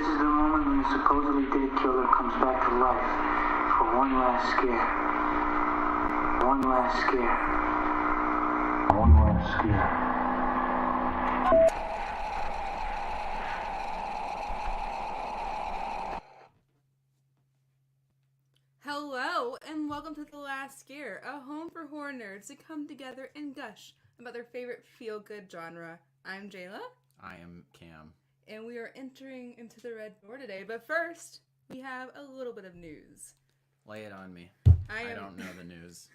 is the moment when the supposedly dead killer comes back to life for one last scare. One last scare. One last scare. Hello, and welcome to The Last Scare, a home for horror nerds to come together and gush about their favorite feel-good genre. I'm Jayla. I am Cam. And we are entering into the Red Door today, but first, we have a little bit of news. Lay it on me. I don't know the news.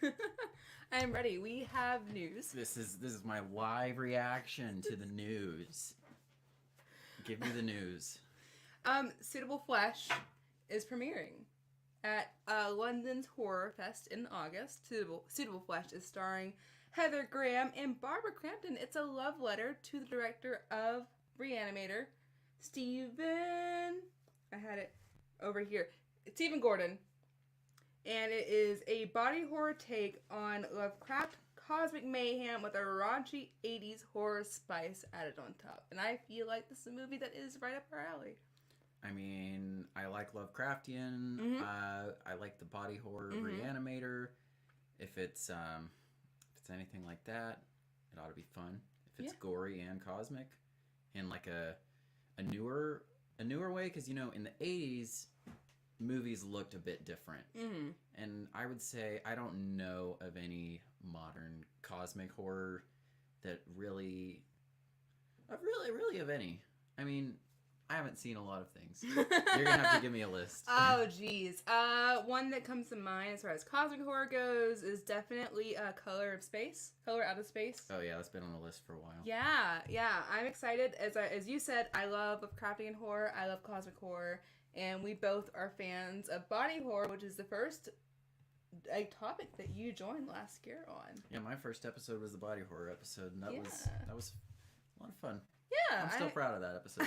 I am ready. We have news. This is my live reaction to the news. Give me the news. Suitable Flesh is premiering at London's Horror Fest in August. Suitable Flesh is starring Heather Graham and Barbara Crampton. It's a love letter to the director of Reanimator, Stephen Gordon. And it is a body horror take on Lovecraft cosmic mayhem with a raunchy 80s horror spice added on top. And I feel like this is a movie that is right up our alley. I mean, I like Lovecraftian. Mm-hmm. I like the body horror Reanimator. If it's anything like that, it ought to be fun. If it's gory and cosmic, in like a newer way, because in the 80s, movies looked a bit different. Mm-hmm. And I would say I don't know of any modern cosmic horror that really of any. I mean, I haven't seen a lot of things. You're gonna have to give me a list. Oh, geez. One that comes to mind as far as cosmic horror goes is definitely Color Out of Space. Oh yeah, that's been on the list for a while. Yeah. I'm excited. As you said, I love Lovecraftian horror. I love cosmic horror, and we both are fans of body horror, which is the first topic that you joined Last Scare on. Yeah, my first episode was the body horror episode, and that was a lot of fun. Yeah, I'm still proud of that episode.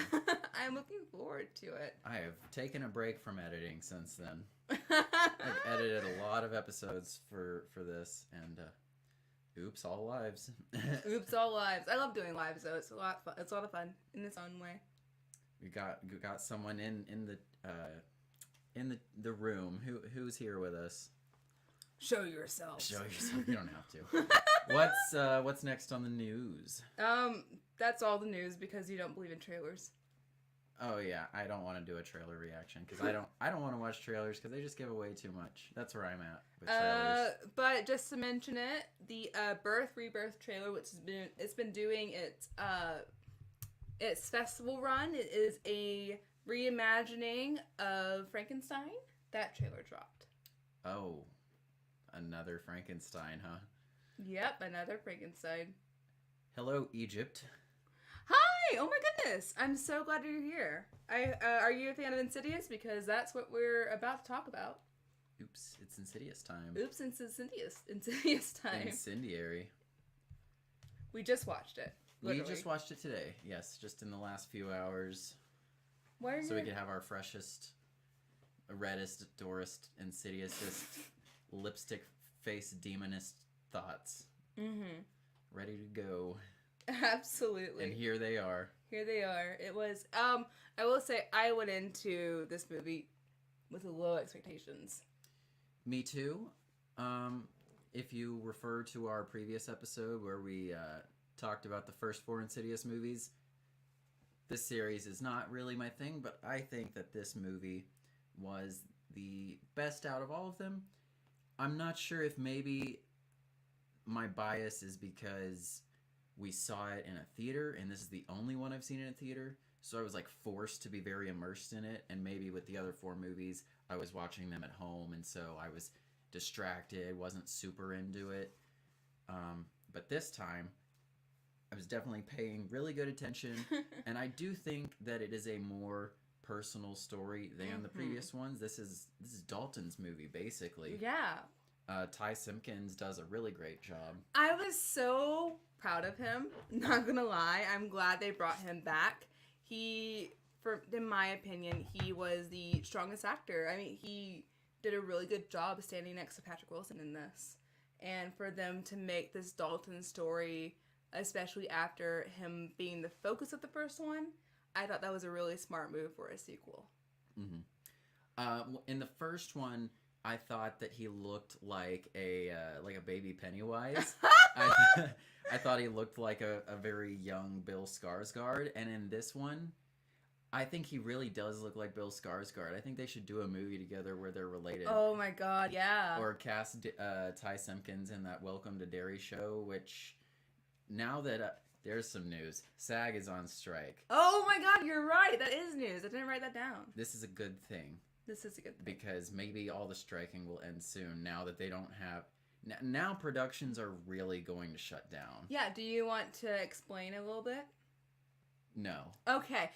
I'm looking forward to it. I have taken a break from editing since then. I've edited a lot of episodes for this, and oops, all lives. Oops, all lives. I love doing lives though. It's a lot of fun. It's a lot of fun in its own way. We got someone in the room who's here with us. Show yourself. You don't have to. What's next on the news? That's all the news because you don't believe in trailers. Oh yeah, I don't want to do a trailer reaction because I don't want to watch trailers because they just give away too much. That's where I'm at with trailers. But just to mention it, the Rebirth trailer, which it's been doing its festival run, it is a reimagining of Frankenstein. That trailer dropped. Oh, another Frankenstein, huh? Yep, another Frankenstein. Hello, Egypt. Hi! Oh my goodness! I'm so glad you're here. Are you a fan of Insidious? Because that's what we're about to talk about. Oops, it's Insidious time. Oops, it's Insidious time. Incendiary. We just watched it. Literally. We just watched it today. Yes, just in the last few hours. So we could have our freshest, reddest, Doorest, Insidiousest, lipstick face demonist thoughts. Mm-hmm. Ready to go. Absolutely. And here they are. It was, I will say I went into this movie with low expectations. Me too. If you refer to our previous episode where we talked about the first 4 Insidious movies, this series is not really my thing, but I think that this movie was the best out of all of them. I'm not sure if maybe my bias is because we saw it in a theater, and this is the only one I've seen in a theater, so I was like forced to be very immersed in it, and maybe with the other 4 movies, I was watching them at home, and so I was distracted, wasn't super into it. But this time, I was definitely paying really good attention, and I do think that it is a more personal story than the previous ones. This is Dalton's movie, basically. Yeah. Ty Simpkins does a really great job. I was so proud of him. Not gonna lie, I'm glad they brought him back. In my opinion, he was the strongest actor. I mean, he did a really good job standing next to Patrick Wilson in this. And for them to make this Dalton story, especially after him being the focus of the first one, I thought that was a really smart move for a sequel. In the first one, I thought that he looked like a baby Pennywise. I thought he looked like a very young Bill Skarsgård, and in this one, I think he really does look like Bill Skarsgård. I think they should do a movie together where they're related. Oh my god, yeah. Or cast Ty Simpkins in that Welcome to Derry show, which now that there's some news, SAG is on strike. Oh my god, you're right. That is news. I didn't write that down. This is a good thing. This is a good thing. Because maybe all the striking will end soon now that they don't have... Now productions are really going to shut down. Yeah, do you want to explain a little bit? No. Okay.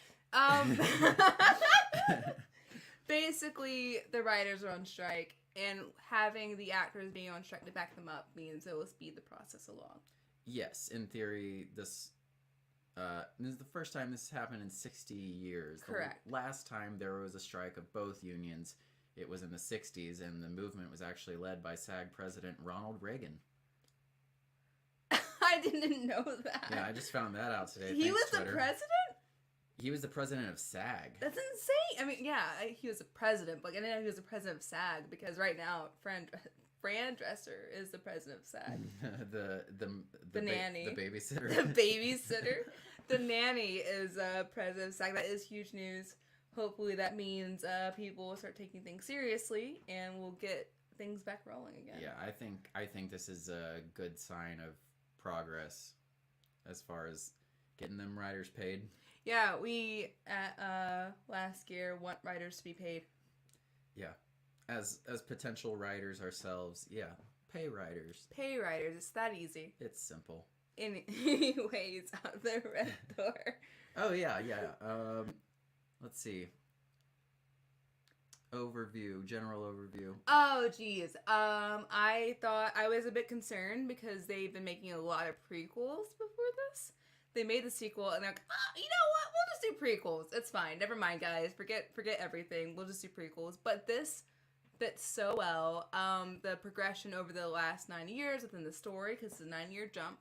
Basically, the writers are on strike, and having the actors being on strike to back them up means it will speed the process along. Yes, in theory, this is the first time this happened in 60 years. Correct. The last time there was a strike of both unions, it was in the 60s, and the movement was actually led by SAG President Ronald Reagan. I didn't know that. Yeah, I just found that out today. He Thanks, was Twitter. the president? He was the president of SAG. That's insane. I mean, yeah, he was a president, but I didn't know he was the president of SAG, because right now, Fran Dresser is the president of SAG. the nanny. The babysitter. The babysitter. The nanny is president of SAG. That is huge news. Hopefully that means people will start taking things seriously and we'll get things back rolling again. Yeah, I think this is a good sign of progress as far as getting them writers paid. Yeah, we at last year want writers to be paid. Yeah. As potential writers ourselves, yeah, pay writers. Pay writers, it's that easy. It's simple. Anyways, out the red door. Oh yeah. Let's see. General overview. Oh, geez. I thought I was a bit concerned because they've been making a lot of prequels before this. They made the sequel and they're like, you know what? We'll just do prequels. It's fine. Never mind, guys. Forget everything. We'll just do prequels. But this fits so well. The progression over the last 9 years within the story, because it's a 9-year jump,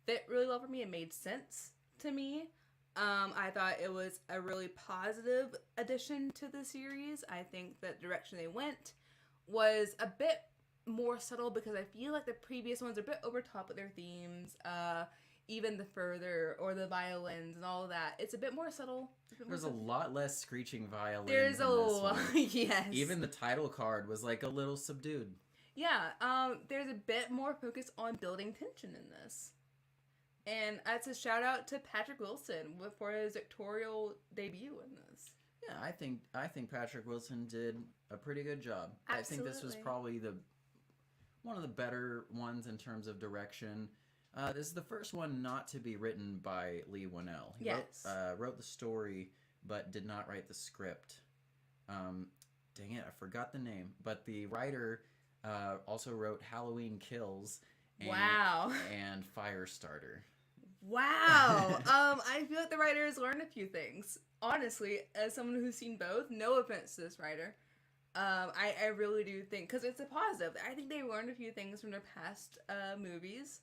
fit really well for me. It made sense to me. I thought it was a really positive addition to the series. I think the direction they went was a bit more subtle because I feel like the previous ones are a bit over top with their themes. Even the further or the violins and all of that. It's a bit more subtle. There's a lot less screeching violins. There's a lot, yes. Even the title card was like a little subdued. Yeah, there's a bit more focus on building tension in this. And that's a shout out to Patrick Wilson for his directorial debut in this. Yeah, I think Patrick Wilson did a pretty good job. Absolutely. I think this was probably one of the better ones in terms of direction. This is the first one not to be written by Lee Winnell. He wrote the story, but did not write the script. Dang it, I forgot the name. But the writer also wrote Halloween Kills. And Firestarter. Wow. I feel like the writers learned a few things. Honestly, as someone who's seen both, no offense to this writer, I really do think, because it's a positive, I think they learned a few things from their past movies.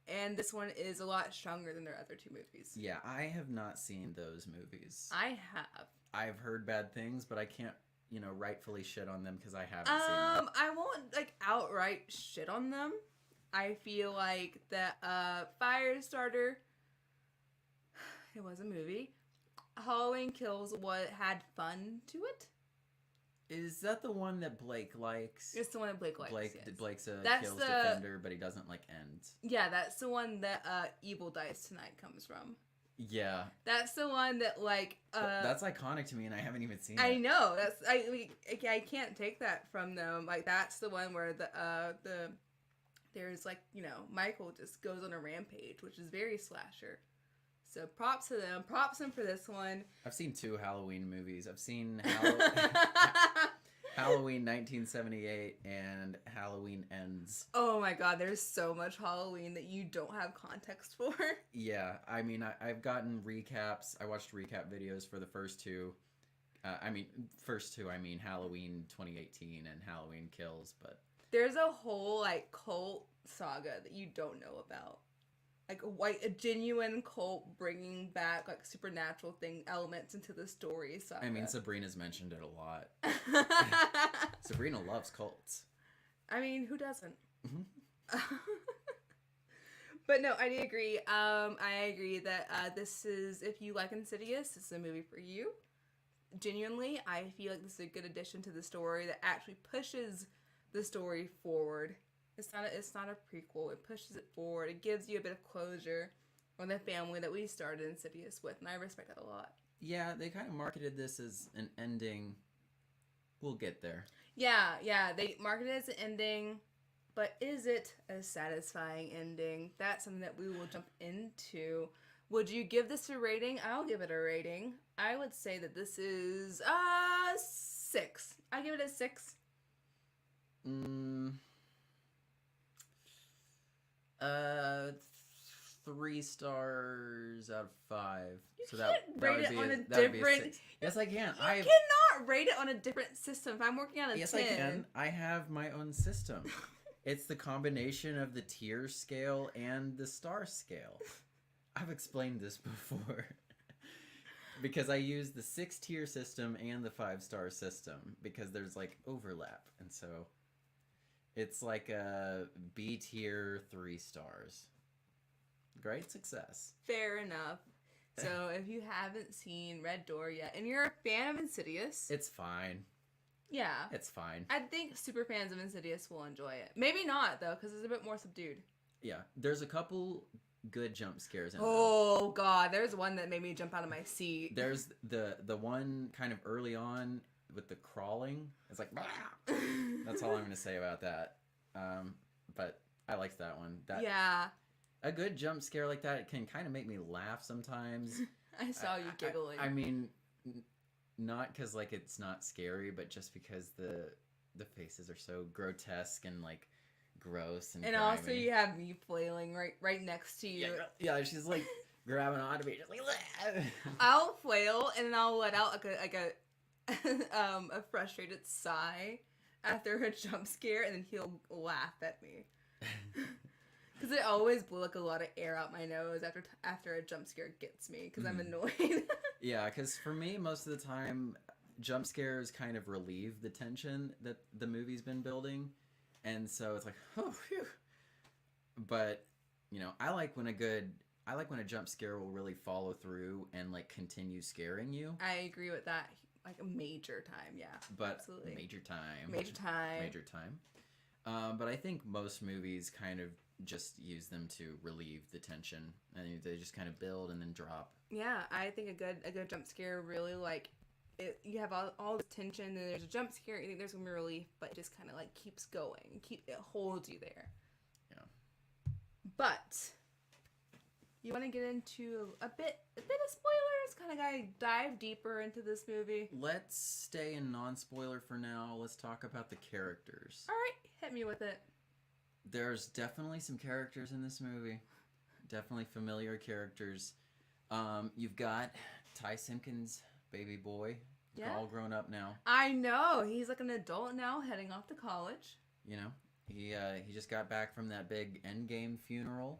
And this one is a lot stronger than their other two movies. Yeah, I have not seen those movies. I have. I've heard bad things, but I can't, rightfully shit on them because I haven't seen them. I won't, outright shit on them. I feel like that Firestarter, it was a movie. Halloween Kills had fun to it. Is that the one that Blake likes? It's the one that Blake likes. Blake's a That's Kills defender, but he doesn't like ends. Yeah, that's the one that Evil Dice Tonight comes from. Yeah. That's the one that that's iconic to me, and I haven't even seen it. I know. I can't take that from them. That's the one where there's Michael just goes on a rampage, which is very slasher. So props to them. Props them for this one. I've seen 2 Halloween movies. I've seen Halloween 1978 and Halloween Ends. Oh my god, there's so much Halloween that you don't have context for. Yeah, I mean, I've gotten recaps. I watched recap videos for the first 2. Halloween 2018 and Halloween Kills, but... There's a whole, cult saga that you don't know about. a genuine cult bringing back like supernatural elements into the story. So I mean, Sabrina's mentioned it a lot. Sabrina loves cults. I mean, who doesn't? Mm-hmm. But no, I do agree. I agree that this is, if you like Insidious, this is a movie for you. Genuinely, I feel like this is a good addition to the story that actually pushes the story forward. It's not a prequel. It pushes it forward. It gives you a bit of closure on the family that we started Insidious with, and I respect that a lot. Yeah, they kind of marketed this as an ending. We'll get there. Yeah, they marketed it as an ending, but is it a satisfying ending? That's something that we will jump into. Would you give this a rating? I'll give it a rating. I would say that this is 6. I give it a 6. 3 stars out of 5. You can't rate it on a different. Yes, I can. You cannot rate it on a different system. If I'm working on a 10. Yes, I can. I have my own system. It's the combination of the tier scale and the star scale. I've explained this before. Because I use the 6-tier system and the 5-star system. Because there's like overlap. And so it's like a B tier 3 stars. Great success. Fair enough. So if you haven't seen Red Door yet, and you're a fan of Insidious, it's fine. Yeah. It's fine. I think super fans of Insidious will enjoy it. Maybe not, though, because it's a bit more subdued. Yeah. There's a couple good jump scares in there. Oh, God. There's one that made me jump out of my seat. There's the one kind of early on with the crawling. It's like, bah! That's all I'm going to say about that. But I liked that one. Yeah. A good jump scare like that can kind of make me laugh sometimes. I saw you giggling. I mean, not because like it's not scary, but just because the faces are so grotesque and like gross and grimy. Also you have me flailing right next to you. Yeah, she's like grabbing onto me, just like. I'll flail and then I'll let out like a frustrated sigh after a jump scare, and then he'll laugh at me. Because it always blew like a lot of air out my nose after a jump scare gets me, because I'm annoyed. Yeah, because for me, most of the time, jump scares kind of relieve the tension that the movie's been building. And so it's like, oh, phew. But, you know, I like when a jump scare will really follow through and like continue scaring you. I agree with that. Like a major time, yeah. But absolutely. Major time. But I think most movies kind of just use them to relieve the tension, and they just kind of build and then drop. Yeah, I think a good jump scare really like it. You have all the tension, and there's a jump scare. You think there's gonna be relief, but it just kind of like keeps going. It holds you there. Yeah. But you want to get into a bit of spoilers? Kind of gotta dive deeper into this movie. Let's stay in non-spoiler for now. Let's talk about the characters. All right, hit me with it. There's definitely some characters in this movie. Definitely familiar characters. You've got Ty Simpkins, baby boy. Yeah. All grown up now. I know. He's like an adult now, heading off to college. You know, he just got back from that big Endgame funeral.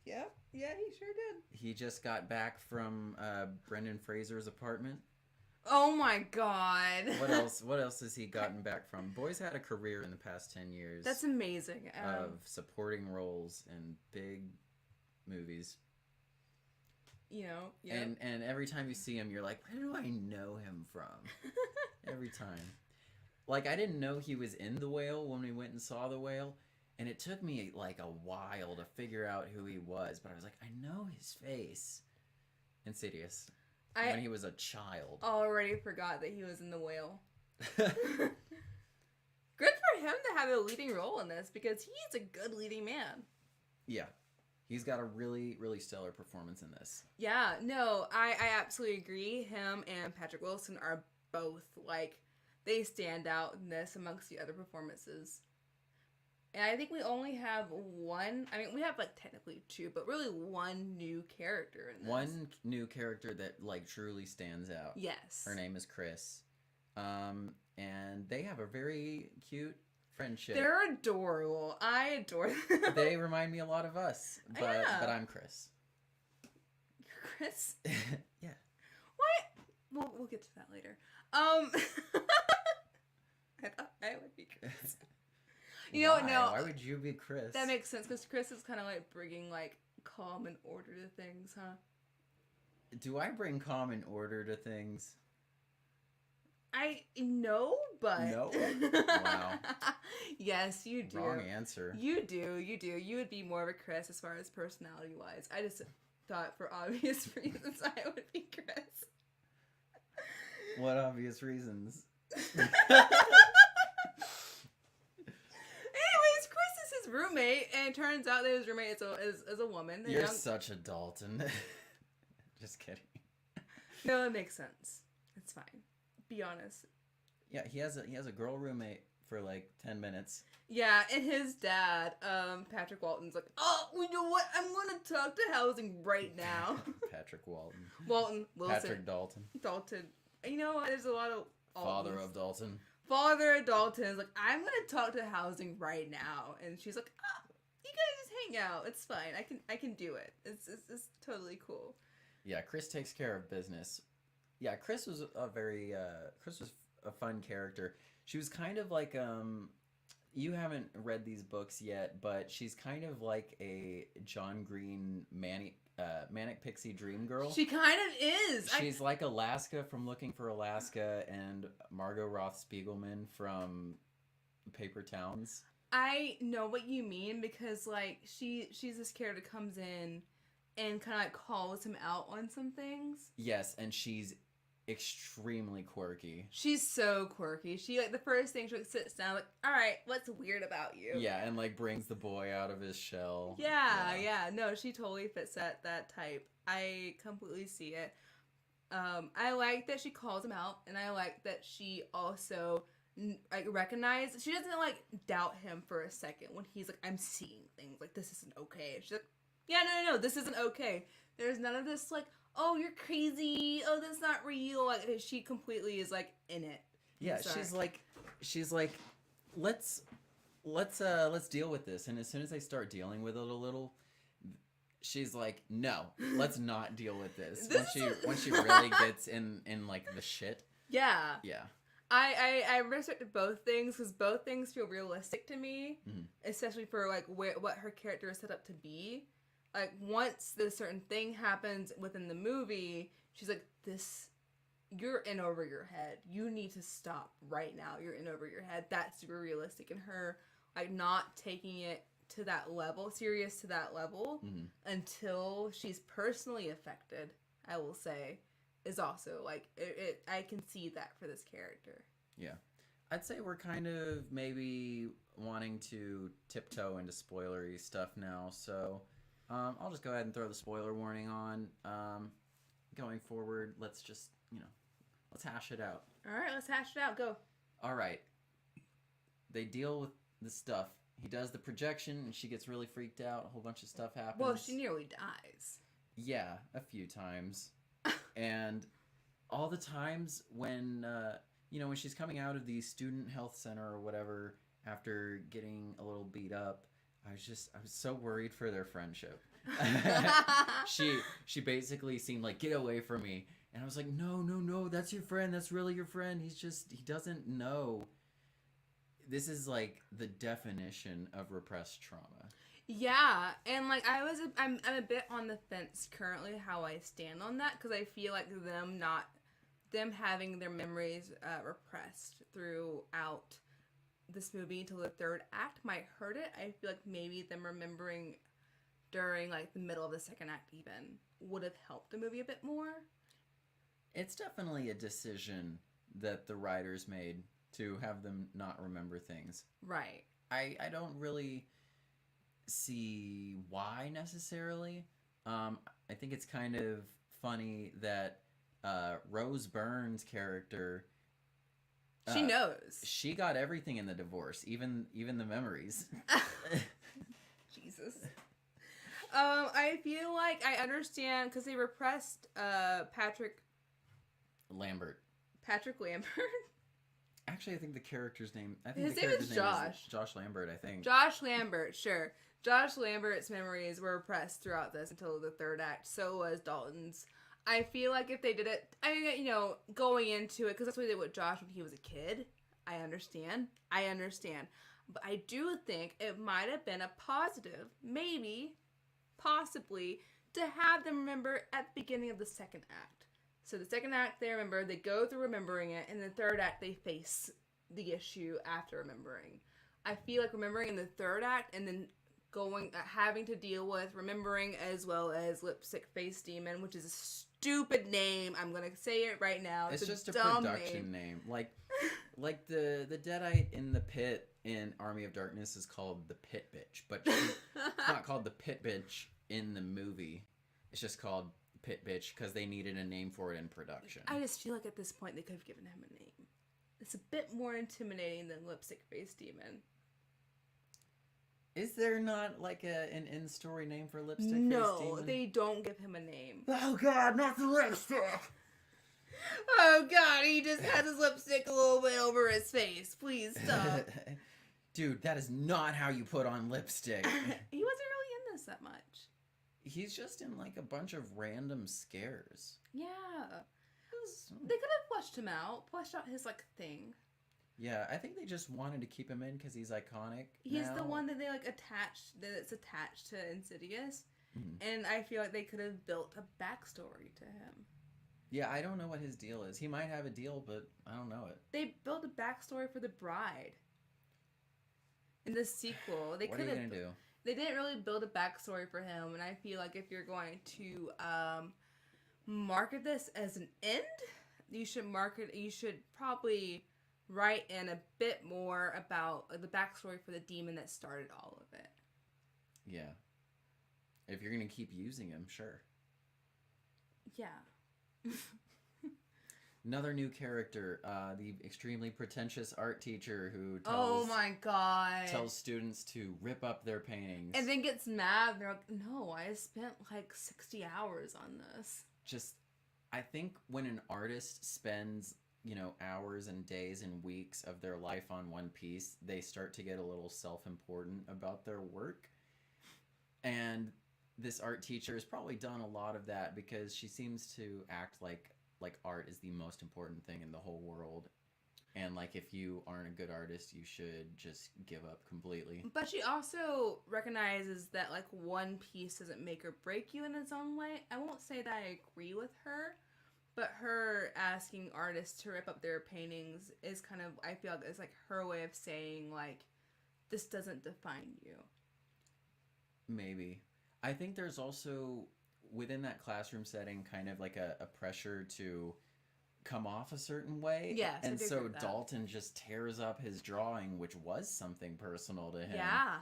Yeah, he sure did. He just got back from Brendan Fraser's apartment. Oh my God. What else has he gotten back from? Boy's had a career in the past 10 years. That's amazing. Of supporting roles in big movies. You know, yeah. And every time you see him, you're like, where do I know him from? Every time. Like, I didn't know he was in The Whale when we went and saw The Whale. And it took me like a while to figure out who he was. But I was like, I know his face. Insidious. When he was a child. Already forgot that he was in The Whale. Good for him to have a leading role in this, because he's a good leading man. Yeah. He's got a really, really stellar performance in this. Yeah, no, I absolutely agree. Him and Patrick Wilson are both, like, they stand out in this amongst the other performances. And I think we only have one. I mean, we have like technically two, but really one new character in this. One new character that like truly stands out. Yes. Her name is Chris. And they have a very cute friendship. They're adorable. I adore them. They remind me a lot of us, but I'm Chris. You're Chris? Yeah. What? We'll get to that later. I thought I would be Chris. You know what? No. Why would you be Chris? That makes sense because Chris is kind of like bringing like calm and order to things, huh? Do I bring calm and order to things? I know, but No. Wow. Yes, you do. Wrong answer. You do. You would be more of a Chris as far as personality wise. I just thought for obvious reasons I would be Chris. What obvious reasons? Anyways, Chris is his roommate, and it turns out that his roommate is a woman. You're such a Dalton. Just kidding. No, it makes sense. It's fine. Be honest. Yeah, he has a girl roommate for like 10 minutes. Yeah, and his dad, Patrick Walton's like, oh, you know what? I'm gonna talk to housing right now. Patrick Walton. Wilson. Patrick Dalton. Dalton. You know what? There's a lot of Father of Dalton. Father of Dalton is like, I'm gonna talk to housing right now, and she's like, oh, you guys just hang out. It's fine. I can do it. It's totally cool. Yeah, Chris takes care of business. Yeah, Chris was a fun character. She was kind of like you haven't read these books yet, but she's kind of like a John Green Manic Pixie Dream Girl. She kind of is. She's like Alaska from Looking for Alaska and Margot Roth Spiegelman from Paper Towns. I know what you mean because like she's this character that comes in and kind of like calls him out on some things. Yes, and she's extremely quirky. She's so quirky. She like the first thing she like sits down like, all right, what's weird about you? Yeah, and like brings the boy out of his shell. Yeah. No, she totally fits that type. I completely see it. I like that she calls him out, and I like that she also like recognizes. She doesn't like doubt him for a second when he's like, I'm seeing things like this isn't okay. She's like, yeah, no, this isn't okay. There's none of this like, oh, you're crazy. Oh, that's not real. Like she completely is like in it. Yeah, she's like, let's deal with this. And as soon as they start dealing with it a little, she's like, no, let's not deal with this. When she really gets in like the shit. Yeah. Yeah. I respect both things because both things feel realistic to me, especially for like what her character is set up to be. Like once this certain thing happens within the movie, she's like, "This, you're in over your head. You need to stop right now. You're in over your head." That's super realistic, and her like not taking it to that level, serious to that level, until she's personally affected. I will say. Is also like it I can see that for this character. Yeah. I'd say we're kind of maybe wanting to tiptoe into spoilery stuff now, so I'll just go ahead and throw the spoiler warning on. Going forward, let's just, let's hash it out. Alright, let's hash it out. Go. Alright. They deal with the stuff. He does the projection and she gets really freaked out. A whole bunch of stuff happens. Well, she nearly dies. Yeah, a few times. And all the times when, when she's coming out of the student health center or whatever after getting a little beat up, I was so worried for their friendship. She basically seemed like, get away from me. And I was like, no, that's your friend. That's really your friend. He doesn't know. This is like the definition of repressed trauma. Yeah, and like I'm a bit on the fence currently how I stand on that because I feel like them having their memories repressed throughout this movie until the third act might hurt it. I feel like maybe them remembering during like the middle of the second act even would have helped the movie a bit more. It's definitely a decision that the writers made to have them not remember things. Right. I don't really see why necessarily. I think it's kind of funny that Rose Byrne's character she knows. She got everything in the divorce, even the memories. Jesus. I feel like I understand because they repressed Patrick Lambert. Actually, I think the character's name. His name is Josh. Josh Lambert, I think. Josh Lambert, sure. Josh Lambert's memories were repressed throughout this until the third act. So was Dalton's. I feel like if they did it, I mean, going into it, because that's what they did with Josh when he was a kid. I understand. But I do think it might have been a positive, maybe, possibly, to have them remember at the beginning of the second act. So the second act, they remember, they go through remembering it, and the third act, they face the issue after remembering. I feel like remembering in the third act, and then having to deal with remembering as well as Lipstick Face Demon, which is a stupid name. I'm gonna say it right now. It's just a dumb production name. Like the Deadite in the pit in Army of Darkness is called the Pit Bitch, but she's not called the Pit Bitch in the movie. It's just called Pit Bitch because they needed a name for it in production. I just feel like at this point they could have given him a name. It's a bit more intimidating than Lipstick Face Demon. Is there not like an in-story name for Lipstick Face Demon? No, they don't give him a name. Oh God, not the lipstick! Oh God, he just has his lipstick a little bit over his face. Please stop. Dude, that is not how you put on lipstick. He wasn't really in this that much. He's just in like a bunch of random scares. Yeah. They could have fleshed out his thing. Yeah, I think they just wanted to keep him in because he's iconic. He's the one that they that's attached to Insidious. Mm-hmm. And I feel like they could have built a backstory to him. Yeah, I don't know what his deal is. He might have a deal, but I don't know it. They built a backstory for the bride. In the sequel, What are you gonna do? They didn't really build a backstory for him, and I feel like if you're going to market this as an end, you should probably write in a bit more about the backstory for the demon that started all of it. Yeah. If you're gonna keep using him, sure. Yeah. Another new character, the extremely pretentious art teacher who oh my God, tells students to rip up their paintings. And then gets mad. They're like, no, I spent 60 hours on this. I think when an artist spends, hours and days and weeks of their life on one piece, they start to get a little self-important about their work. And this art teacher has probably done a lot of that because she seems to act like art is the most important thing in the whole world. And if you aren't a good artist, you should just give up completely. But she also recognizes that one piece doesn't make or break you in its own way. I won't say that I agree with her, but her asking artists to rip up their paintings is kind of, I feel like it's her way of saying this doesn't define you. Maybe. I think there's also within that classroom setting kind of a pressure to come off a certain way. Yes, and so Dalton just tears up his drawing, which was something personal to him. Yeah.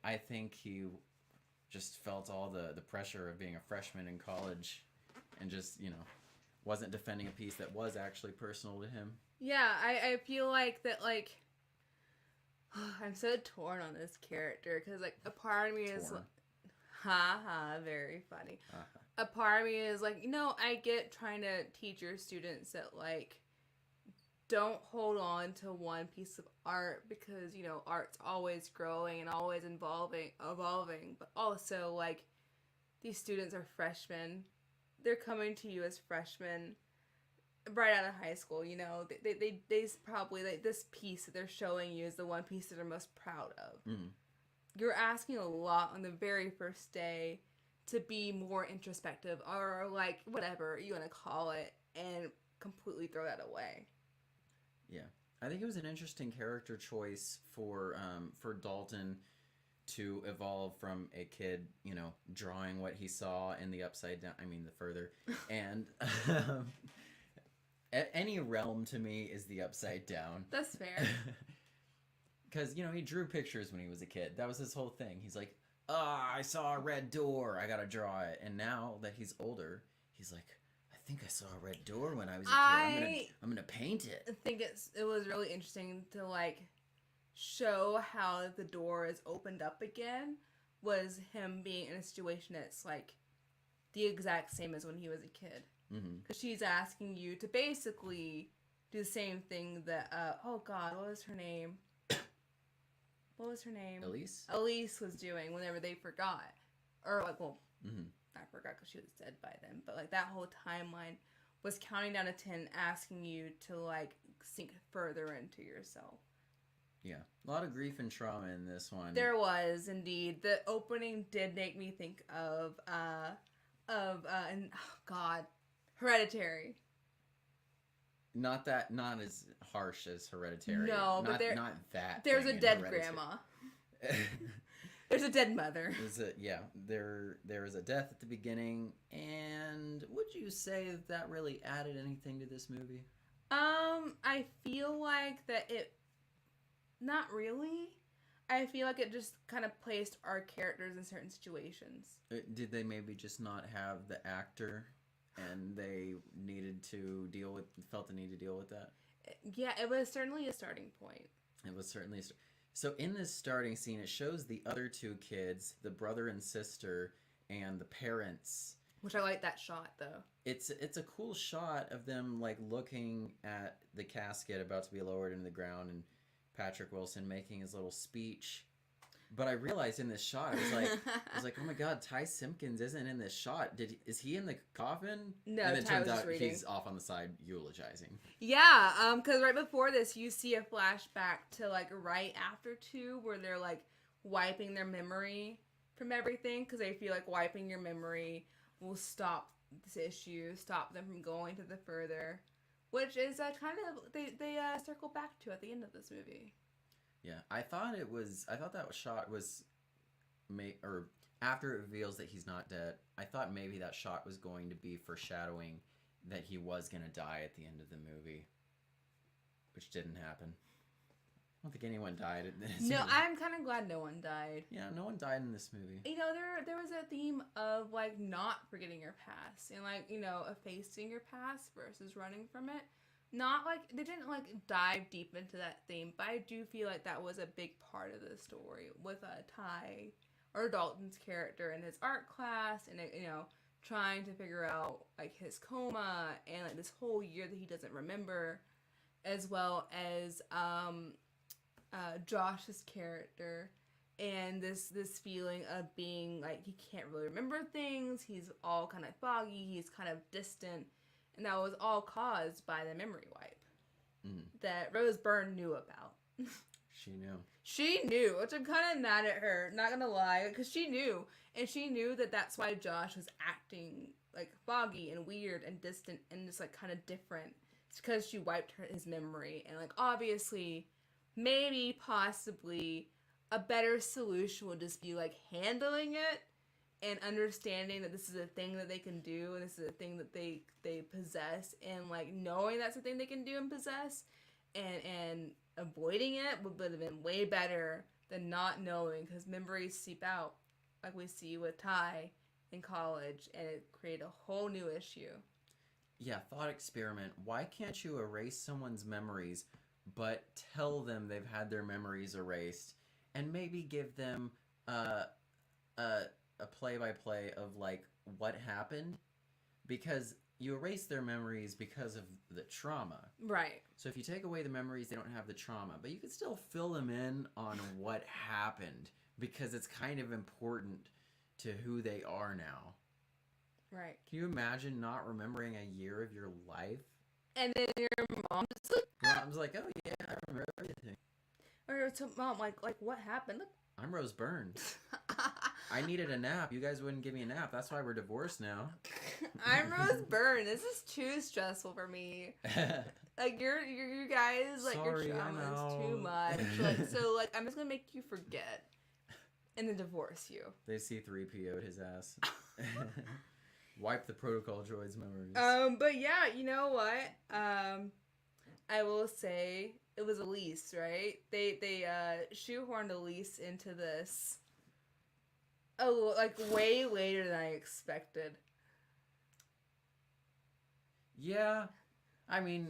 I think he just felt all the pressure of being a freshman in college and just, wasn't defending a piece that was actually personal to him. Yeah, I feel like that, I'm so torn on this character because, a part of me is very funny. A part of me is I get trying to teach your students that don't hold on to one piece of art because art's always growing and always evolving, but also these students are freshmen. They're coming to you as freshmen right out of high school. They probably this piece that they're showing you is the one piece that they're most proud of. Mm. You're asking a lot on the very first day to be more introspective or whatever you want to call it and completely throw that away. Yeah. I think it was an interesting character choice for Dalton to evolve from a kid, drawing what he saw in the upside down, the further. And any realm to me is the upside down. That's fair. Because, he drew pictures when he was a kid. That was his whole thing. He's like, I saw a red door. I gotta draw it. And now that he's older, he's like, I think I saw a red door when I was a kid. I'm gonna paint it. I think it was really interesting to, show how the door is opened up again was him being in a situation that's, the exact same as when he was a kid. Because she's asking you to basically do the same thing that oh god, what was her name? What was her name? Elise was doing whenever they forgot, or like, well, I forgot because she was dead by then. But like that whole timeline was counting down to 10, asking you to like sink further into yourself. Yeah, a lot of grief and trauma in this one. There was indeed. The opening did make me think of and oh god, Hereditary. Not as harsh as Hereditary. No, but not that. There's a dead grandma. There's a dead mother. There is a death at the beginning, and would you say that really added anything to this movie? I feel like that it, not really. I feel like it just kind of placed our characters in certain situations. Did they maybe just not have the actor, and they felt the need to deal with that? Yeah, it was certainly a starting point. It was certainly. So in this starting scene, it shows the other two kids, the brother and sister, and the parents. Which I like that shot, though. It's a cool shot of them like looking at the casket about to be lowered into the ground, and Patrick Wilson making his little speech. But I realized in this shot, I was like, oh my god, Ty Simpkins isn't in this shot. Is he in the coffin? No, and it Ty turns was out reading. He's off on the side eulogizing. Yeah, because right before this, you see a flashback to like right after 2, where they're like wiping their memory from everything, because they feel like wiping your memory will stop this issue, stop them from going to the further, which is kind of they circle back to at the end of this movie. Yeah, I thought that shot was, or after it reveals that he's not dead, I thought maybe that shot was going to be foreshadowing that he was going to die at the end of the movie, which didn't happen. I don't think anyone died in this movie. I'm kind of glad no one died. Yeah, no one died in this movie. You know, there was a theme of like not forgetting your past and like, you know, effacing your past versus running from it. Not like they didn't like dive deep into that theme, but I do feel like that was a big part of the story with Ty or Dalton's character in his art class, and you know, trying to figure out like his coma and like this whole year that he doesn't remember, as well as Josh's character and this feeling of being like he can't really remember things. He's all kind of foggy. He's kind of distant. And that was all caused by the memory wipe that Rose Byrne knew about. She knew. She knew, which I'm kind of mad at her, not gonna lie, because she knew. And she knew that that's why Josh was acting like foggy and weird and distant and just like kind of different. It's because she wiped his memory. And like obviously, maybe, possibly, a better solution would just be like handling it and understanding that this is a thing that they can do, and this is a thing that they possess, and like knowing that's a thing they can do and possess, and avoiding it would have been way better than not knowing, because memories seep out, like we see with Ty in college, and it created a whole new issue. Yeah, thought experiment. Why can't you erase someone's memories, but tell them they've had their memories erased, and maybe give them a play-by-play of like what happened, because you erase their memories because of the trauma. Right. So if you take away the memories, they don't have the trauma, but you can still fill them in on what happened, because it's kind of important to who they are now. Right. Can you imagine not remembering a year of your life? And then your mom just like, Your mom's like, oh yeah, I remember everything. or to mom, like what happened? Look. I'm Rose Byrne. I needed a nap. You guys wouldn't give me a nap. That's why we're divorced now. I'm Rose Byrne. This is too stressful for me. Like you guys, like Sorry, your trauma is too much. Like, so like I'm just gonna make you forget, and then divorce you. They C-3PO'd his ass. Wipe the protocol droid's memories. But yeah, you know what? I will say it was Elise, right? They shoehorned Elise into this. Oh, like way later than I expected. Yeah, I mean,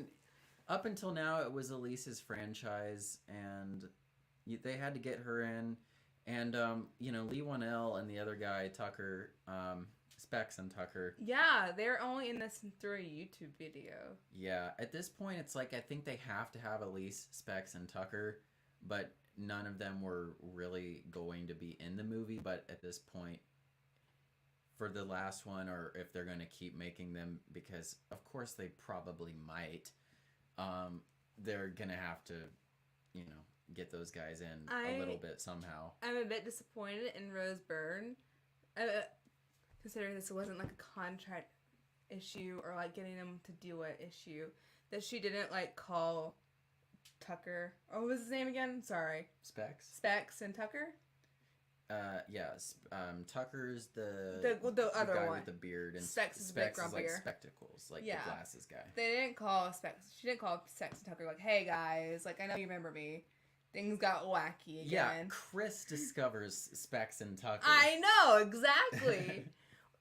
up until now it was Elise's franchise, and they had to get her in, and you know, Lee Wanell and the other guy Tucker, his Specs and Tucker. Yeah, they're only in this through a YouTube video. Yeah, at this point, it's like I think they have to have at least Specs and Tucker, but none of them were really going to be in the movie. But at this point, for the last one, or if they're going to keep making them, because of course they probably might, they're going to have to, get those guys in a little bit somehow. I'm a bit disappointed in Rose Byrne. Considering this wasn't like a contract issue or like getting them to do an issue, that she didn't like call Tucker. Oh, what was his name again? Sorry. Specs and Tucker? Tucker's the other guy one with the beard, and Specs is a bit grumpier. like spectacles, like the glasses guy. They didn't call Specs. She didn't call Specs and Tucker like, "Hey guys, like I know you remember me. Things got wacky again." Yeah, Chris discovers Specs and Tucker. I know exactly,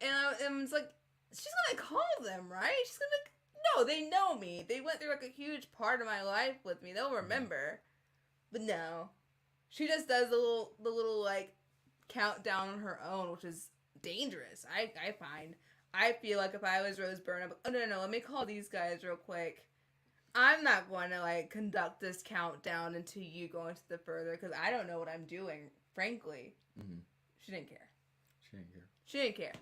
and it's like she's gonna call them, right? She's gonna be like, no, they know me. They went through like a huge part of my life with me. They'll remember, but no, she just does the little like countdown on her own, which is dangerous. I find. I feel like if I was Rose Byrne, I'm like, oh no, let me call these guys real quick. I'm not going to like conduct this countdown until you go into the further, because I don't know what I'm doing. Frankly, She didn't care. She didn't care.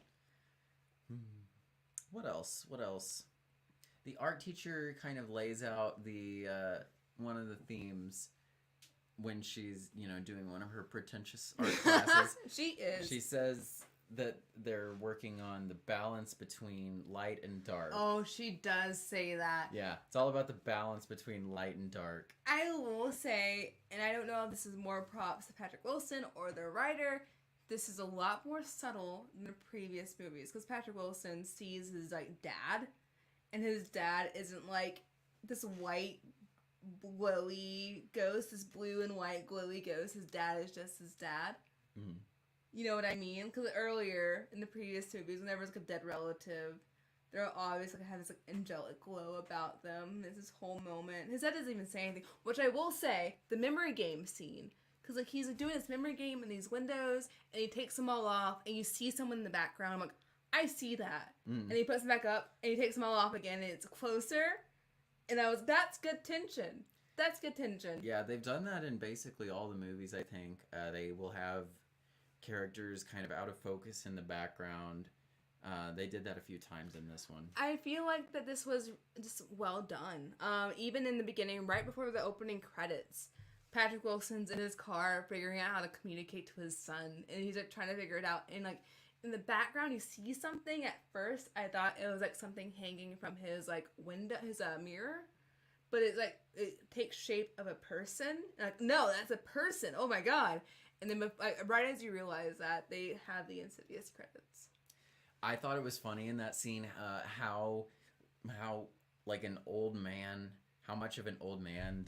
What else? The art teacher kind of lays out the one of the themes when she's doing one of her pretentious art classes. She says that they're working on the balance between light and dark. Oh, she does say that. Yeah, it's all about the balance between light and dark. I will say, and I don't know if this is more props to Patrick Wilson or the writer, this is a lot more subtle than the previous movies, because Patrick Wilson sees his like dad, and his dad isn't like this white glowy ghost, this blue and white glowy ghost. His dad is just his dad. Mm-hmm. You know what I mean? Because earlier in the previous movies, whenever it's like a dead relative, they're always like have this like angelic glow about them. There's this whole moment. His dad doesn't even say anything, which I will say, the memory game scene, because like he's like doing this memory game in these windows, and he takes them all off, and you see someone in the background. I'm like, I see that, and he puts them back up, and he takes them all off again, and it's closer, and that's good tension. That's good tension. Yeah, they've done that in basically all the movies. I think they will have characters kind of out of focus in the background. They did that a few times in this one. I feel like that this was just well done. Even in the beginning, right before the opening credits, Patrick Wilson's in his car figuring out how to communicate to his son, and he's like trying to figure it out. And like in the background, you see something. At first, I thought it was like something hanging from his like window, his mirror, but it's like it takes shape of a person. And, like, no, that's a person. Oh my god! And then right as you realize that, they have the Insidious credits. I thought it was funny in that scene how like an old man, how much of an old man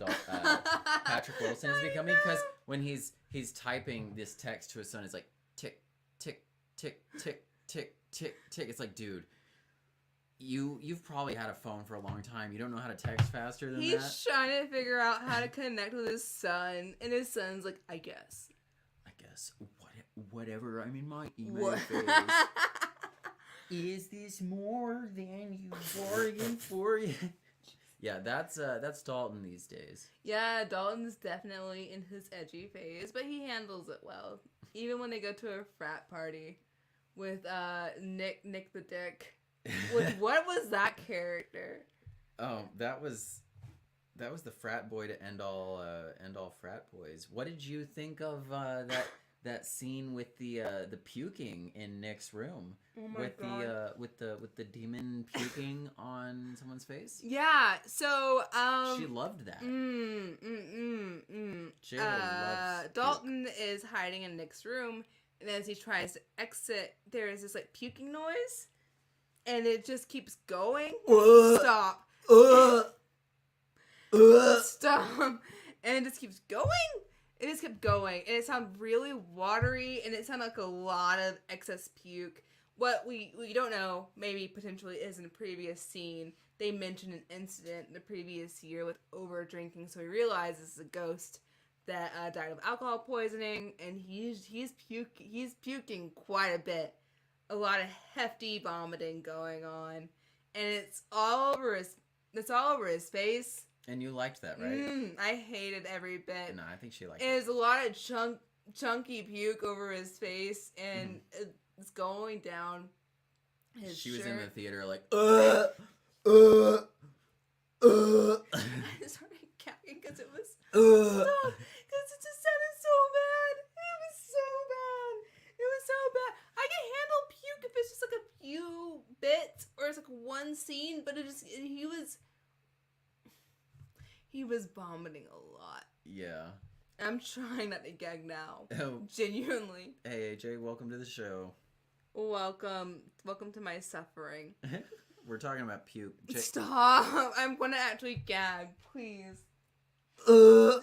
Patrick Wilson is becoming, because when he's typing this text to his son, it's like tick tick tick tick tick tick tick. It's like, dude, you've probably had a phone for a long time. You don't know how to text faster than that. He's trying to figure out how to connect with his son, and his son's like, I guess whatever. I'm in my email phase. Is this more than you bargained for? Yeah, that's Dalton these days. Yeah, Dalton's definitely in his edgy phase, but he handles it well. Even when they go to a frat party with Nick the Dick. What was that character? Oh, that was the frat boy to end all frat boys. What did you think of that scene with the puking in Nick's room? Oh my with God. With the demon puking on someone's face? Yeah, so she loved that. Jayla loves Dalton is hiding in Nick's room, and as he tries to exit, there is this like puking noise, and it just keeps going. Stop. Stop. And it just keeps going. It just kept going, and it sounded really watery, and it sounded like a lot of excess puke. What we don't know, maybe potentially is in the previous scene, they mentioned an incident in the previous year with over drinking, so we realize this is a ghost that died of alcohol poisoning, and he's puking quite a bit. a lot of hefty vomiting going on, and it's all over his face. And you liked that, right? I hated every bit. No, I think she liked And it. there's a lot of chunky puke over his face, and it's going down his She shirt. was in the theater like, I started gagging because it was because it just sounded so bad. It was so bad. It was so bad. I can handle puke if it's just like a few bits or it's like one scene, but he was vomiting a lot. yeah. I'm trying not to gag now. Oh. Genuinely. Hey AJ, welcome to the show. Welcome to my suffering. We're talking about puke. Stop! I'm gonna actually gag, please. So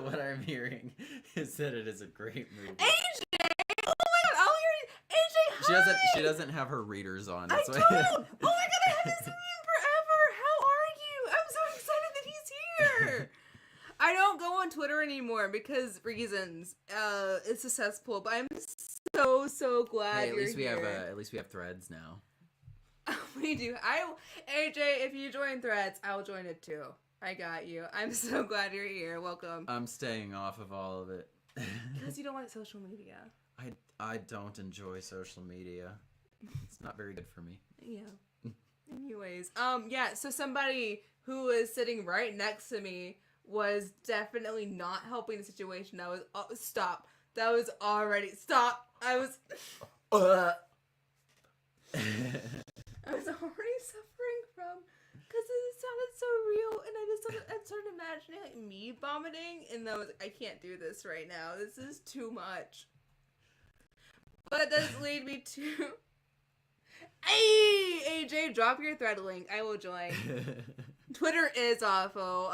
what I'm hearing is that it is a great movie. AJ! Oh my god! I'll hear AJ. Hi! She doesn't have her readers on. I That's don't. why. Oh my god! I haven't seen you in forever. How are you? I'm so excited that he's here. I don't go on Twitter anymore because reasons. It's a cesspool. But I'm so glad Hey, you're here. at least we have threads now. We do. AJ, if you join Threads, I'll join it too. I got you. I'm so glad you're here. Welcome. I'm staying off of all of it. Because you don't like social media. I don't enjoy social media. It's not very good for me. Yeah. Anyways, yeah, so somebody who was sitting right next to me was definitely not helping the situation. Stop. That was already, stop. I was already suffering from, because it sounded so real, and I started imagining, like, me vomiting, and I was like, I can't do this right now. This is too much. But that does lead me to... Hey, AJ, drop your thread link. I will join. Twitter is awful.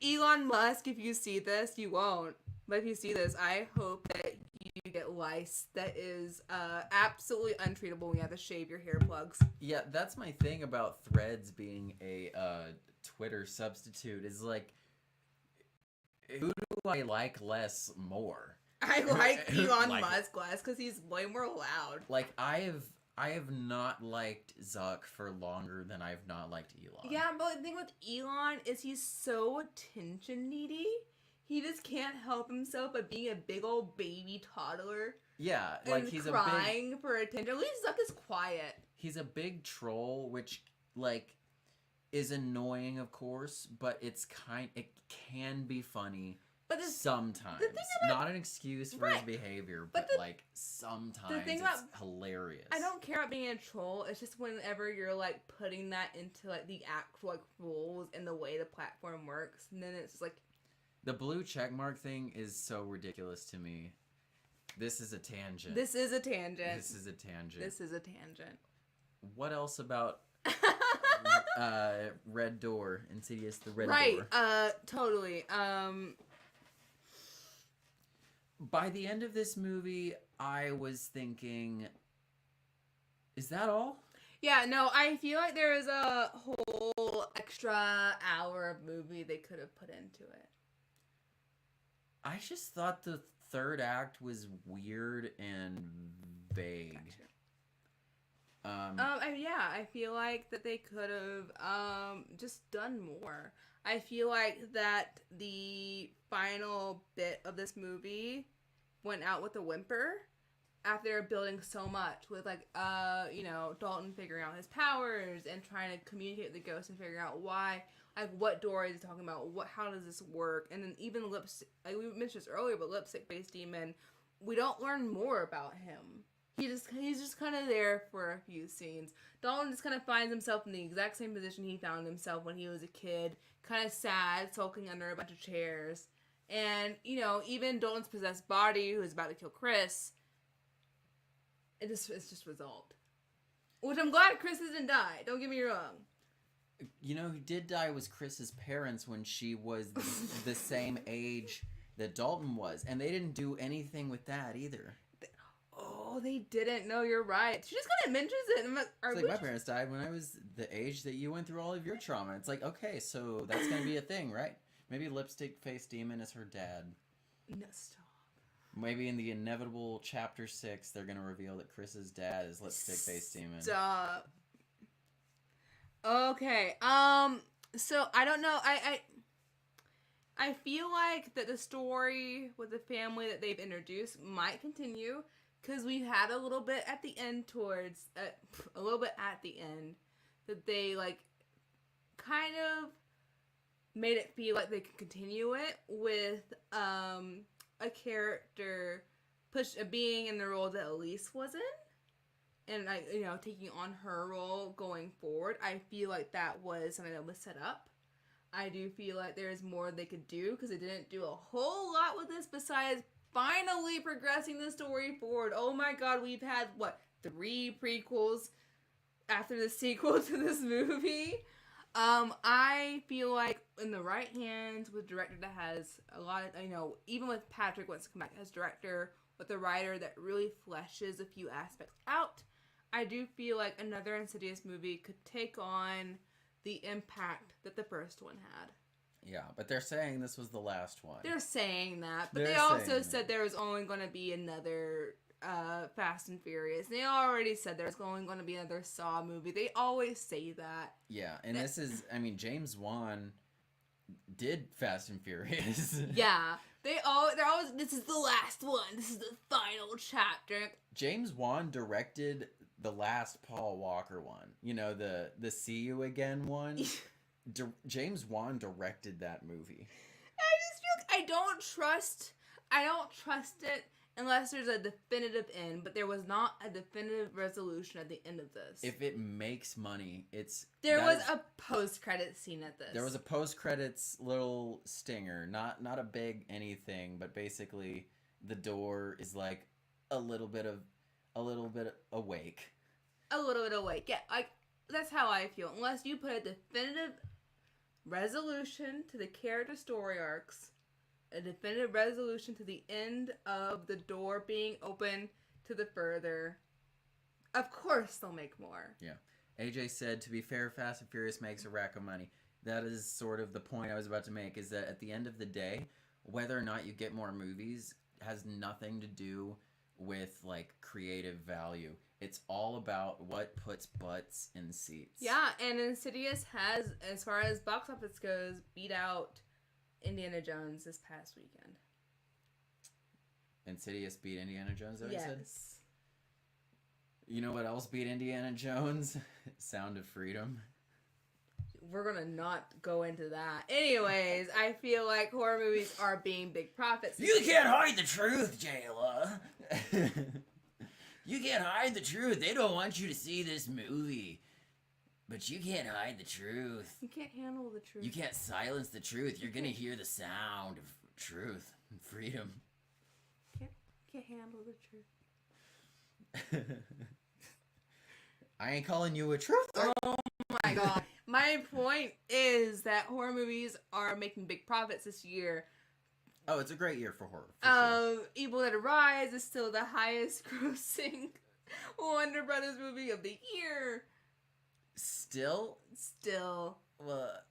Elon Musk, if you see this, you won't. But if you see this, I hope that you get lice. That is absolutely untreatable when you have to shave your hair plugs. Yeah, that's my thing about Threads being a Twitter substitute is like, who do I like less more? I like Elon Musk less because he's way more loud. Like, I have not liked Zuck for longer than I've not liked Elon. Yeah, but the thing with Elon is he's so attention needy. He just can't help himself but being a big old baby toddler. Yeah, like and he's crying for attention. At least Zuck is quiet. He's a big troll, which like is annoying, of course, but it can be funny. But sometimes, not an excuse for his behavior, but like sometimes it's hilarious. I don't care about being a troll. It's just whenever you're like putting that into like the actual like rules and the way the platform works, and then it's like the blue checkmark thing is so ridiculous to me. This is a tangent. This is a tangent. This is a tangent. This is a tangent. What else about Red Door, Insidious the Red Door? Right. Totally. By the end of this movie, I was thinking, is that all? Yeah, no, I feel like there is a whole extra hour of movie they could have put into it. I just thought the third act was weird and vague. I feel like that they could have just done more. I feel like that the final bit of this movie went out with a whimper after building so much with like Dalton figuring out his powers and trying to communicate with the ghost and figuring out why, like what door is he talking about, how does this work, and then even lipstick, like we mentioned this earlier, but lipstick face demon, we don't learn more about him. He's just kind of there for a few scenes. Dalton just kind of finds himself in the exact same position he found himself when he was a kid, kind of sad, sulking under a bunch of chairs. And, even Dalton's possessed body, who's about to kill Chris, it's just resolved. Which I'm glad Chris didn't die, don't get me wrong. Who did die was Chris's parents when she was the same age that Dalton was. And they didn't do anything with that either. Oh, they didn't. No, you're right. She just kind of mentions it. I'm like, it's like, my parents died when I was the age that you went through all of your trauma. It's like, okay, so that's going to be a thing, right? Maybe lipstick face demon is her dad. No, stop. Maybe in the inevitable chapter 6, they're gonna reveal that Chris's dad is Lipstick Face Demon. Stop. Okay. So I don't know. I feel like that the story with the family that they've introduced might continue because we had a little bit at the end that they like kind of made it feel like they could continue it with a character being in the role that Elise was in, and like taking on her role going forward. I feel like that was something that was set up. I do feel like there's more they could do because they didn't do a whole lot with this besides finally progressing the story forward. Oh my god, we've had 3 prequels after the sequel to this movie. I feel like in the right hands with a director that has a lot of, even with Patrick wants to come back as director, with a writer that really fleshes a few aspects out, I do feel like another Insidious movie could take on the impact that the first one had. Yeah, but they're saying this was the last one. They're saying that, but they also said there was only going to be another Fast and Furious. They already said there's only going to be another Saw movie. They always say that. Yeah, and this is, James Wan did Fast and Furious. Yeah, they're always, this is the last one. This is the final chapter. James Wan directed the last Paul Walker one. The See You Again one. James Wan directed that movie. I just feel like I don't trust it unless there's a definitive end, but there was not a definitive resolution at the end of this. If it makes money, There was a post-credit scene at this. There was a post-credits little stinger, not a big anything, but basically the door is like a little bit awake. A little bit awake. Yeah, that's how I feel. Unless you put a definitive resolution to the character story arcs, a definitive resolution to the end of the door being open to the further, of course they'll make more. Yeah. AJ said, to be fair, Fast and Furious makes a rack of money. That is sort of the point I was about to make, is that at the end of the day, whether or not you get more movies has nothing to do with creative value. It's all about what puts butts in seats. Yeah, and Insidious has, as far as box office goes, beat out Indiana Jones this past weekend. Insidious beat Indiana Jones, is that what you said? Yes. You know what else beat Indiana Jones? Sound of Freedom. We're gonna not go into that. Anyways, I feel like horror movies are being big profits. You can't hide the truth, Jayla. You can't hide the truth. They don't want you to see this movie. But you can't hide the truth. You can't handle the truth. You can't silence the truth. You're going to hear the sound of truth and freedom. Can't handle the truth. I ain't calling you a truther. Oh my god. My point is that horror movies are making big profits this year. Oh, it's a great year for horror. For sure. Evil Dead Rise is still the highest grossing Warner Brothers movie of the year. Still?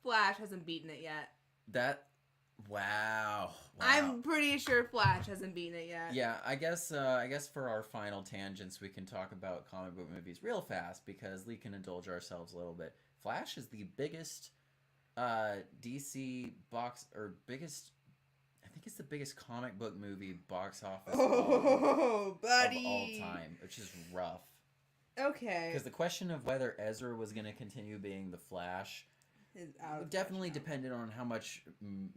Flash hasn't beaten it yet. Wow. I'm pretty sure Flash hasn't beaten it yet. Yeah, I guess for our final tangents, we can talk about comic book movies real fast because we can indulge ourselves a little bit. Flash is the biggest DC biggest. I think it's the biggest comic book movie box office buddy, of all time, which is rough. Okay. Because the question of whether Ezra was going to continue being the Flash definitely depended on how much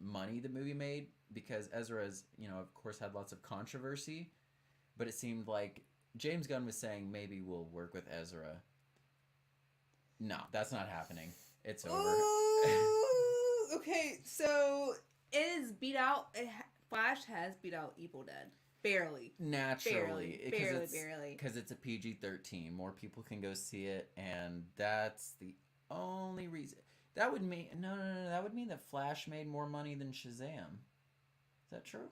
money the movie made, because Ezra has, of course, had lots of controversy, but it seemed like James Gunn was saying maybe we'll work with Ezra. No, that's not happening. It's over. Ooh, okay, so it is beat out. Flash has beat out Evil Dead. Barely. Naturally. Barely. Because it's a PG-13. More people can go see it, and that's the only reason. That would mean... No. That would mean that Flash made more money than Shazam. Is that true?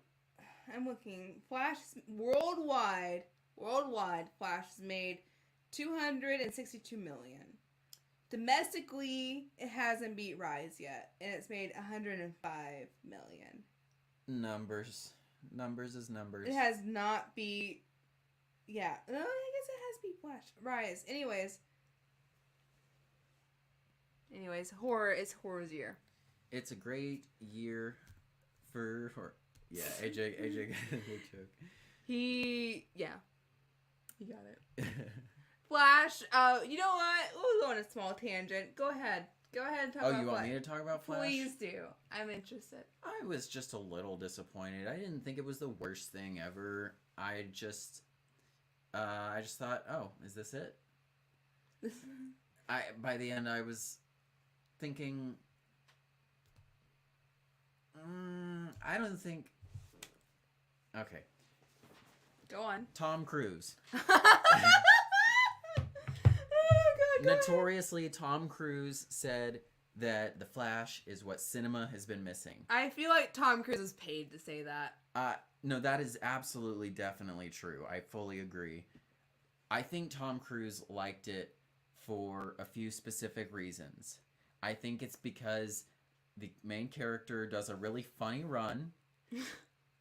I'm looking. Flash... Worldwide, Flash has made $262 million. Domestically, it hasn't beat Rise yet, and it's made $105 million. Numbers. numbers is numbers. It has not beat. Yeah, no, I guess it has beat Flash. Rise. Anyways, horror is horror's year. It's a great year for horror. Yeah, AJ got a good joke. He got it. Flash. You know what? We'll go on a small tangent. Go ahead and talk about Flash. Oh, you want me to talk about Flash? Please do. I'm interested. I was just a little disappointed. I didn't think it was the worst thing ever. I just thought, oh, is this it? By the end, I was thinking, I don't think. Okay. Go on. Tom Cruise. Oh, God, Notoriously, Tom Cruise said that The Flash is what cinema has been missing. I feel like Tom Cruise is paid to say that. No, that is absolutely, definitely true. I fully agree. I think Tom Cruise liked it for a few specific reasons. I think it's because the main character does a really funny run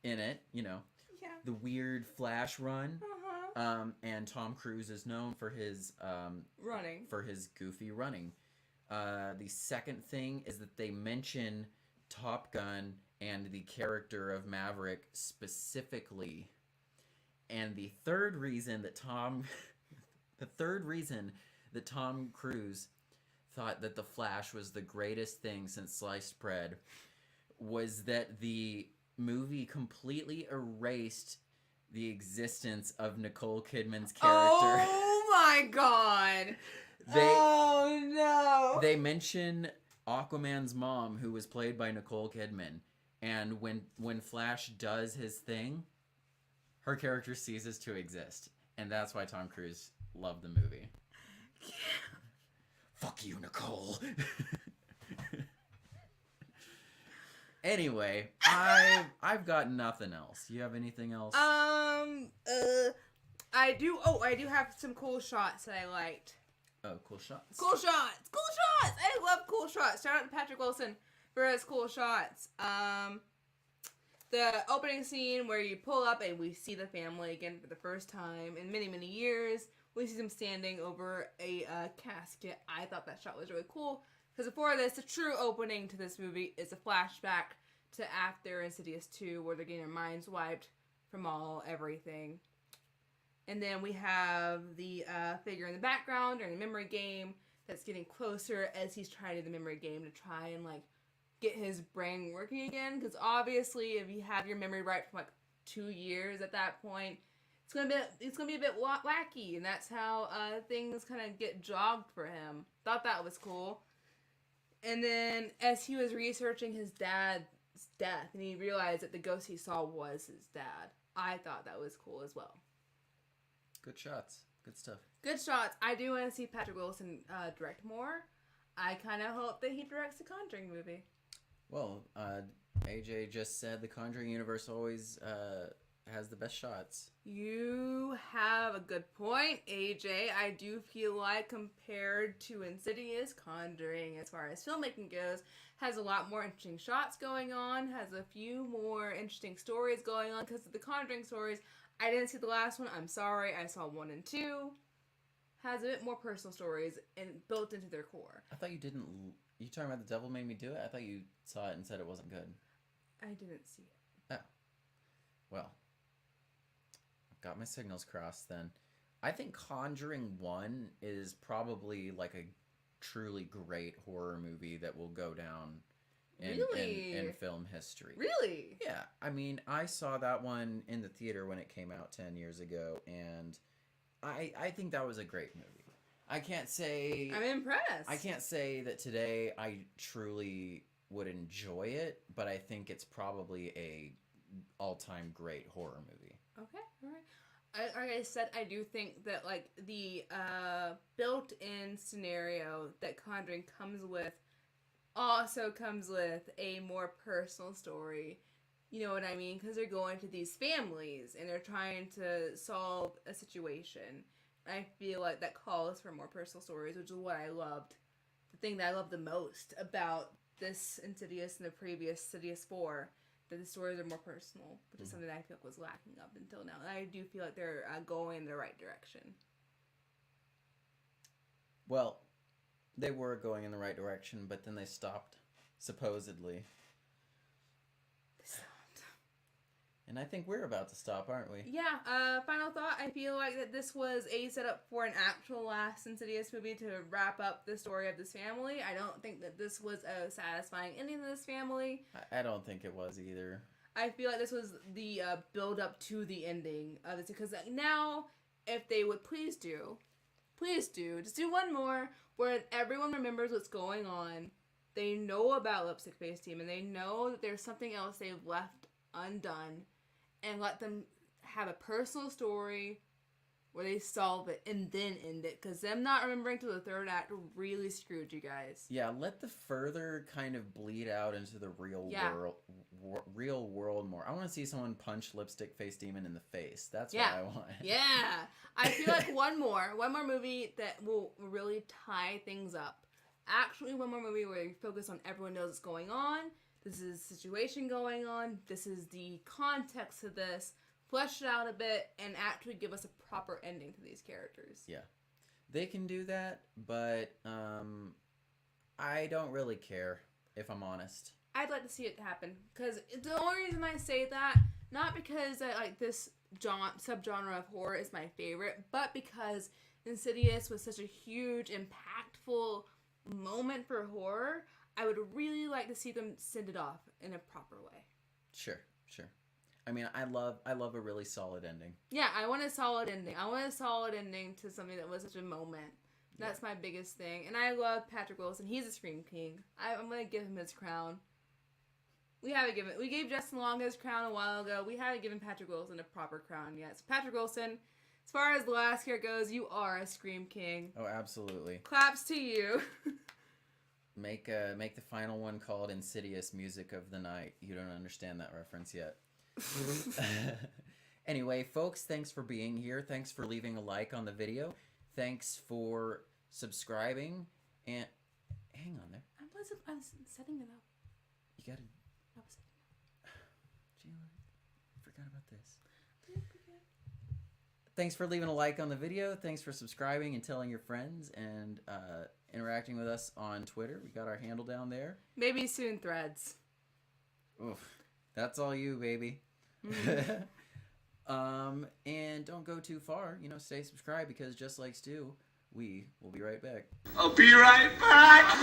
in it, you know. Yeah. The weird Flash run. Uh-huh. And Tom Cruise is known for his running. For his goofy running. The second thing is that they mention Top Gun and the character of Maverick specifically. And the third reason that Tom Cruise thought that The Flash was the greatest thing since sliced bread was that the movie completely erased the existence of Nicole Kidman's character. Oh my God. Oh no. They mention Aquaman's mom, who was played by Nicole Kidman, and when Flash does his thing, her character ceases to exist, and that's why Tom Cruise loved the movie. Yeah. Fuck you, Nicole. Anyway, I've got nothing else. You have anything else? I do have some cool shots that I liked. Oh, cool shots. Cool shots! I love cool shots. Shout out to Patrick Wilson for his cool shots. The opening scene where you pull up and we see the family again for the first time in many, many years. We see them standing over a casket. I thought that shot was really cool. Because before this, the true opening to this movie is a flashback to after Insidious 2, where they're getting their minds wiped from everything. And then we have the figure in the background during the memory game that's getting closer as he's trying to do the memory game to try and, like, get his brain working again. Because obviously, if you have your memory right for, like, 2 years at that point, it's gonna be a bit wacky. And that's how things kind of get jogged for him. Thought that was cool. And then, as he was researching his dad's death, and he realized that the ghost he saw was his dad, I thought that was cool as well. Good shots. Good stuff. Good shots. I do want to see Patrick Wilson direct more. I kind of hope that he directs a Conjuring movie. Well, AJ just said the Conjuring universe always has the best shots. You have a good point, AJ. I do feel like compared to Insidious, Conjuring, as far as filmmaking goes, has a lot more interesting shots going on, has a few more interesting stories going on, because the Conjuring stories, I didn't see the last one, I'm sorry, I saw 1 and 2, has a bit more personal stories and built into their core. I thought you didn't, you talking about The Devil Made Me Do It? I thought you saw it and said it wasn't good. I didn't see it. Oh. Well. Got my signals crossed then. I think Conjuring 1 is probably like a truly great horror movie that will go down in film history. Really? Yeah. I mean, I saw that one in the theater when it came out 10 years ago, and I think that was a great movie. I can't say... I'm impressed. I can't say that today I truly would enjoy it, but I think it's probably a all-time great horror movie. Okay, alright. Like I said, I do think that, like, the built-in scenario that Conjuring comes with also comes with a more personal story. You know what I mean? Because they're going to these families and they're trying to solve a situation. I feel like that calls for more personal stories, which is what I loved. The thing that I loved the most about this Insidious and the previous Insidious 4. that the stories are more personal, which is something that I feel like was lacking up until now. And I do feel like they're going in the right direction. Well, they were going in the right direction, but then they stopped, supposedly. And I think we're about to stop, aren't we? Yeah, final thought. I feel like that this was a setup for an actual last Insidious movie to wrap up the story of this family. I don't think that this was a satisfying ending to this family. I don't think it was either. I feel like this was the build up to the ending of this, because now, if they would please do, just do one more where everyone remembers what's going on. They know about Lipstick Face Team, and they know that there's something else they've left undone. And let them have a personal story where they solve it and then end it. Because them not remembering till the third act really screwed you guys. Yeah, let the further kind of bleed out into the real world more. I want to see someone punch Lipstick Face Demon in the face. That's what I want. Yeah. I feel like one more movie that will really tie things up. Actually, one more movie where you focus on everyone knows what's going on. This is a situation going on. This is the context of this. Flesh it out a bit and actually give us a proper ending to these characters. Yeah. They can do that, but I don't really care, if I'm honest. I'd like to see it happen. Because the only reason I say that, not because I like this subgenre of horror is my favorite, but because Insidious was such a huge, impactful moment for horror. I would really like to see them send it off in a proper way. Sure. I mean, I love a really solid ending. Yeah, I want a solid ending. I want a solid ending to something that was such a moment. That's my biggest thing. And I love Patrick Wilson. He's a Scream King. I'm going to give him his crown. We gave Justin Long his crown a while ago. We haven't given Patrick Wilson a proper crown yet. So Patrick Wilson, as far as the last year goes, you are a Scream King. Oh, absolutely. Claps to you. Make the final one called Insidious Music of the Night. You don't understand that reference yet. Anyway, folks, thanks for being here. Thanks for leaving a like on the video. Thanks for subscribing. And hang on there. I'm setting it up. You gotta... I was setting it up. Jayla, I forgot about this. Thanks for leaving a like on the video. Thanks for subscribing and telling your friends and interacting with us on Twitter. We got our handle down there. Maybe soon Threads. Oof. That's all you, baby. And don't go too far. Stay subscribed because just like Stu, we will be right back. I'll be right back.